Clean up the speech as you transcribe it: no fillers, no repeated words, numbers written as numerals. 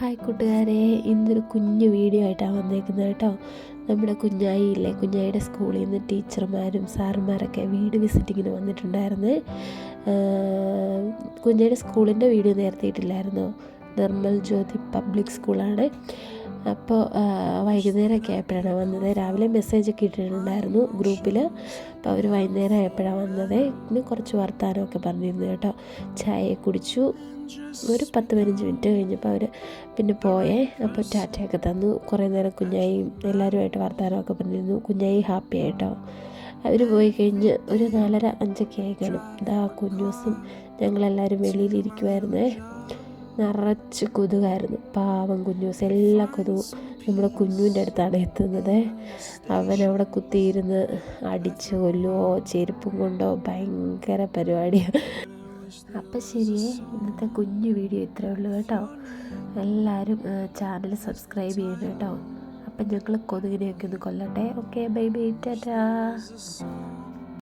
Hi കൂട്ടുകാരെ, ഇന്നൊരു കുഞ്ഞു വീഡിയോ ആയിട്ടാണ് വന്നേക്കുന്നത് കേട്ടോ. നമ്മുടെ കുഞ്ഞായി ഇല്ലേ, കുഞ്ഞായിയുടെ സ്കൂളിൽ നിന്ന് ടീച്ചർമാരും സാറുമാരൊക്കെ വീട് വിസിറ്റിങ്ങിന് വന്നിട്ടുണ്ടായിരുന്നു. കുഞ്ഞായിയുടെ സ്കൂളിൻ്റെ വീഡിയോ നേരത്തെ ഇട്ടില്ലായിരുന്നു. നിർമ്മൽ ജ്യോതി പബ്ലിക് സ്കൂളാണ്. അപ്പോൾ വൈകുന്നേരമൊക്കെ ആയപ്പോഴാണ് വന്നത്. രാവിലെ മെസ്സേജൊക്കെ ഇട്ടിട്ടുണ്ടായിരുന്നു ഗ്രൂപ്പിൽ. അപ്പോൾ അവർ വൈകുന്നേരം ആയപ്പോഴാണ് വന്നത്. ഇന്ന് കുറച്ച് വർത്താനമൊക്കെ പറഞ്ഞിരുന്നു കേട്ടോ. ചായ കുടിച്ചു. ഒരു 10-15 മിനിറ്റ് കഴിഞ്ഞപ്പോൾ അവർ പിന്നെ പോയേ. അപ്പോൾ ടാറ്റയൊക്കെ തന്നു. കുറേ നേരം കുഞ്ഞായിയും എല്ലാവരുമായിട്ട് വർത്താനമൊക്കെ പറഞ്ഞിരുന്നു. കുഞ്ഞായി ഹാപ്പി ആയിട്ടോ. അവർ പോയി കഴിഞ്ഞ് ഒരു 4:30-5 ആയി കാണും. ഇതാ കുഞ്ഞൂസും ഞങ്ങളെല്ലാവരും വെളിയിലിരിക്കുമായിരുന്നേ. നിറച്ച് കൊതുകായിരുന്നു. പാവം കുഞ്ഞൂസ്. എല്ലാ കൊതുകും നമ്മുടെ കുഞ്ഞുവിൻ്റെ അടുത്താണ് എത്തുന്നത്. അവനവിടെ കുത്തിയിരുന്ന് അടിച്ച് കൊല്ലുവോ ചെരുപ്പും കൊണ്ടോ ഭയങ്കര പരിപാടിയാണ്. അപ്പം ശരിയേ, ഇന്നത്തെ കുഞ്ഞു വീഡിയോ ഇത്രയേ ഉള്ളൂ കേട്ടോ. എല്ലാവരും ചാനൽ സബ്സ്ക്രൈബ് ചെയ്യണം കേട്ടോ. അപ്പം ഞങ്ങൾ കൊതുകിനെയൊക്കെ ഒന്ന് കൊല്ലട്ടെ. Okay, bye bye, Tata.